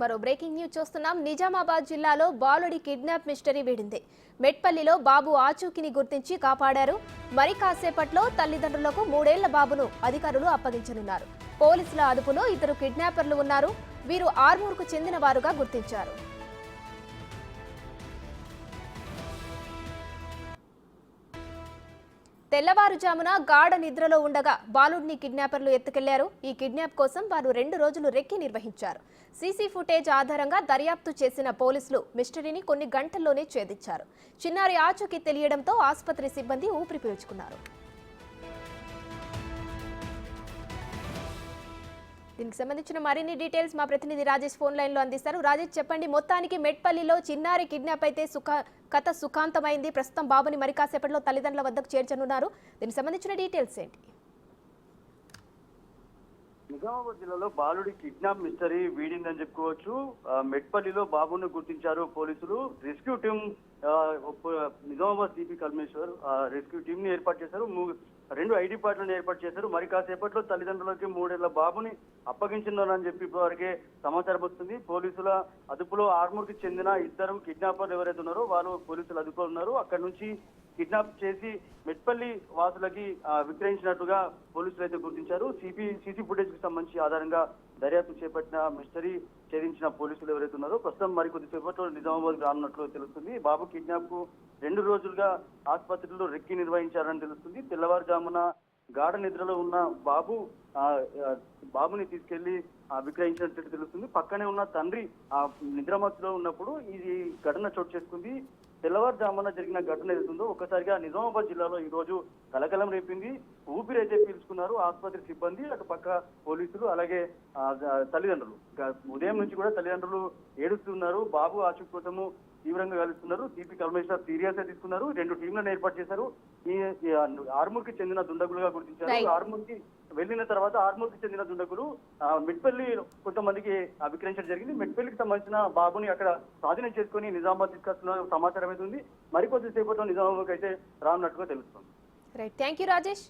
మరో breaking news చూస్తున్నాం. నిజామాబాద్ జిల్లాలో బాలుడి కిడ్నాప్ మిస్టరీ వీడింది. మెట్పల్లిలో బాబు ఆచూకీని గుర్తించి కాపాడారు. మరి కాసేపట్లో తల్లిదండ్రులకు 3 ఏళ్ల బాబును అధికారులు అప్పగించనున్నారు. పోలీసుల అదుపులో 2 కిడ్నాపర్లు ఉన్నారు. వీరు ఆర్మూర్కు చెందిన వారుగా గుర్తించారు. తెల్లవారుజామున గాఢ నిద్రలో ఉండగా బాలుడిని కిడ్నాపర్లు ఎత్తుకెళ్లారు. ఈ కిడ్నాప్ కోసం వారు 2 రోజులు రెక్కి నిర్వహించారు. సీసీ ఫుటేజ్ ఆధారంగా దర్యాప్తు చేసిన పోలీసులు మిస్టరీని కొన్ని గంటల్లోనే ఛేదించారు. చిన్నారి ఆచూకీ తెలియడంతో ఆసుపత్రి సిబ్బంది ఊపిరి పీల్చుకున్నారు. దీనికి సంబంధించిన మరిన్ని డీటెయిల్స్ మా ప్రతినిధి రాజేష్ ఫోన్ లైన్ లో అందిస్తారు. రాజేష్, చెప్పండి, మొత్తానికి మెట్పల్లిలో చిన్నారి కిడ్నాప్ అయితే కథ సుఖాంతమైంది. ప్రస్తుతం బాబుని మరి కాసేపట్లో తల్లిదండ్రుల వద్దకు చేర్చనున్నారు. దీనికి సంబంధించిన డీటెయిల్స్ ఏంటి? నిజామాబాద్ జిల్లాలో బాలుడి కిడ్నాప్ మిస్టరీ వీడిందని చెప్పుకోవచ్చు. మెట్పల్లిలో బాబును గుర్తించారు పోలీసులు. Rescue team Nizamabad CP Kalmeshwar rescue team ని ఏర్పాటు చేశారు. 2 ఐడి పార్టీలను ఏర్పాటు చేశారు. మరి కాసేపట్లో తల్లిదండ్రులకి 3 ఏళ్ల బాబుని అప్పగించున్నారని చెప్పి ఇప్పటివరకే సమాచారం వస్తుంది. పోలీసుల అదుపులో ఆర్మూర్కి చెందిన 2 కిడ్నాపర్లు ఎవరైతే ఉన్నారో వాళ్ళు పోలీసులు అదుపులో ఉన్నారు. అక్కడి నుంచి కిడ్నాప్ చేసి మెట్పల్లి వాసులకి విక్రయించినట్టుగా పోలీసులు అయితే గుర్తించారు. సీసీ ఫుటేజ్ కి సంబంధించి ఆధారంగా దర్యాప్తు చేపట్టిన మిస్టరీ ఛేదించిన పోలీసులు ఎవరైతే ఉన్నారో ప్రస్తుతం మరికొద్దిసేపట్లో నిజామాబాద్ రానున్నట్లు తెలుస్తుంది. బాబు కిడ్నాప్ కు 2 రోజులుగా ఆసుపత్రిలో రెక్కి నిర్వహించారని తెలుస్తుంది. తెల్లవారుజామున గాఢ నిద్రలో ఉన్న బాబుని తీసుకెళ్లి విక్రయించినట్టు తెలుస్తుంది. పక్కనే ఉన్న తండ్రి నిద్రమత్తులో ఉన్నప్పుడు ఈ ఘటన చోటు చేసుకుంది. తెల్లవారుజామున జరిగిన ఘటన ఏదైతుందో ఒక్కసారిగా నిజామాబాద్ జిల్లాలో ఈ రోజు కలకలం రేపింది. ఊపిరైతే పీల్చుకున్నారు ఆసుపత్రి సిబ్బంది, అటు పక్క పోలీసులు, అలాగే తల్లిదండ్రులు. ఉదయం నుంచి కూడా తల్లిదండ్రులు ఏడుస్తున్నారు. బాబు ఆచూకీ కోసము తీవ్రంగా కలుస్తున్నారు. సిపి కల్మేశ్వర్ సీరియస్ గా తీసుకున్నారు. 2 టీంలను ఏర్పాటు చేశారు. ఈ ఆర్మూర్కి చెందిన దుండగులుగా గుర్తించారు. ఆర్మూర్కి వెళ్లిన తర్వాత ఆర్మూర్కి చెందిన దుండగులు మెట్పల్లి కొంతమందికి విక్రయించడం జరిగింది. మెట్పల్లికి సంబంధించిన బాబుని అక్కడ స్వాధీనం చేసుకుని నిజామాబాద్ తీసుకొస్తున్న సమాచారం అయితే ఉంది. మరికొద్దిసేపట్లో నిజామాబాద్కి అయితే రానున్నట్టుగా తెలుస్తుంది. Right, thank you Rajesh.